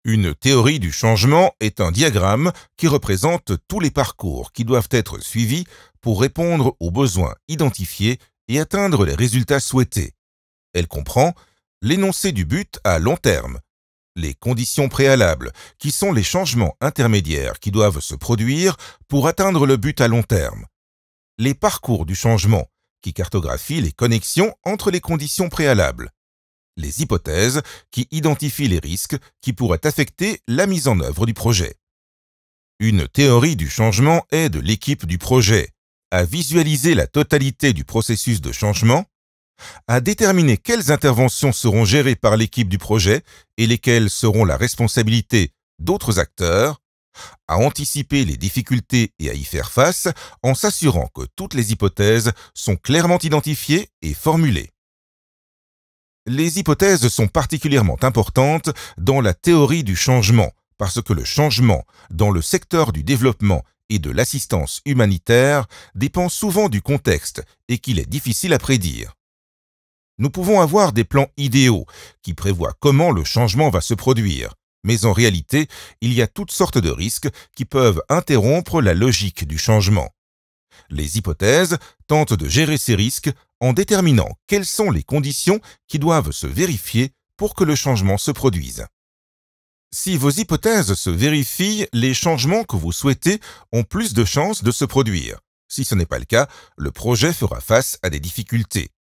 Une théorie du changement est un diagramme qui représente tous les parcours qui doivent être suivis pour répondre aux besoins identifiés et atteindre les résultats souhaités. Elle comprend l'énoncé du but à long terme, les conditions préalables, qui sont les changements intermédiaires qui doivent se produire pour atteindre le but à long terme, les parcours du changement, qui cartographient les connexions entre les conditions préalables, les hypothèses, qui identifient les risques qui pourraient affecter la mise en œuvre du projet. Une théorie du changement aide l'équipe du projet à visualiser la totalité du processus de changement, à déterminer quelles interventions seront gérées par l'équipe du projet et lesquelles seront la responsabilité d'autres acteurs, à anticiper les difficultés et à y faire face en s'assurant que toutes les hypothèses sont clairement identifiées et formulées. Les hypothèses sont particulièrement importantes dans la théorie du changement parce que le changement dans le secteur du développement et de l'assistance humanitaire dépend souvent du contexte et qu'il est difficile à prédire. Nous pouvons avoir des plans idéaux qui prévoient comment le changement va se produire, mais en réalité, il y a toutes sortes de risques qui peuvent interrompre la logique du changement. Les hypothèses tentent de gérer ces risques en déterminant quelles sont les conditions qui doivent se vérifier pour que le changement se produise. Si vos hypothèses se vérifient, les changements que vous souhaitez ont plus de chances de se produire. Si ce n'est pas le cas, le projet fera face à des difficultés.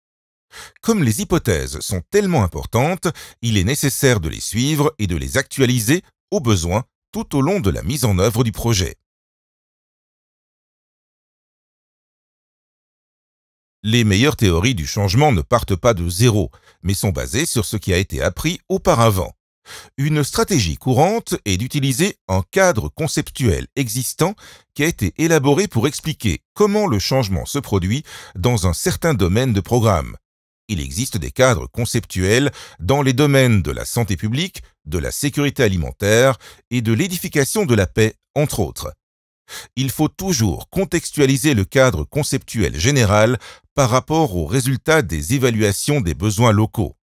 Comme les hypothèses sont tellement importantes, il est nécessaire de les suivre et de les actualiser au besoin tout au long de la mise en œuvre du projet. Les meilleures théories du changement ne partent pas de zéro, mais sont basées sur ce qui a été appris auparavant. Une stratégie courante est d'utiliser un cadre conceptuel existant qui a été élaboré pour expliquer comment le changement se produit dans un certain domaine de programme. Il existe des cadres conceptuels dans les domaines de la santé publique, de la sécurité alimentaire et de l'édification de la paix, entre autres. Il faut toujours contextualiser le cadre conceptuel général par rapport aux résultats des évaluations des besoins locaux.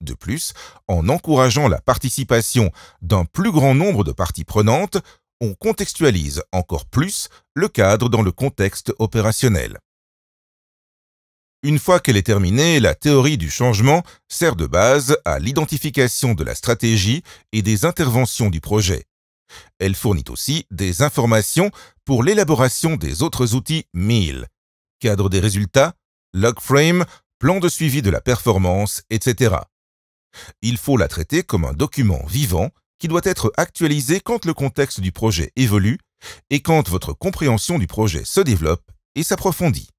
De plus, en encourageant la participation d'un plus grand nombre de parties prenantes, on contextualise encore plus le cadre dans le contexte opérationnel. Une fois qu'elle est terminée, la théorie du changement sert de base à l'identification de la stratégie et des interventions du projet. Elle fournit aussi des informations pour l'élaboration des autres outils MIL, cadre des résultats, logframe, plan de suivi de la performance, etc. Il faut la traiter comme un document vivant qui doit être actualisé quand le contexte du projet évolue et quand votre compréhension du projet se développe et s'approfondit.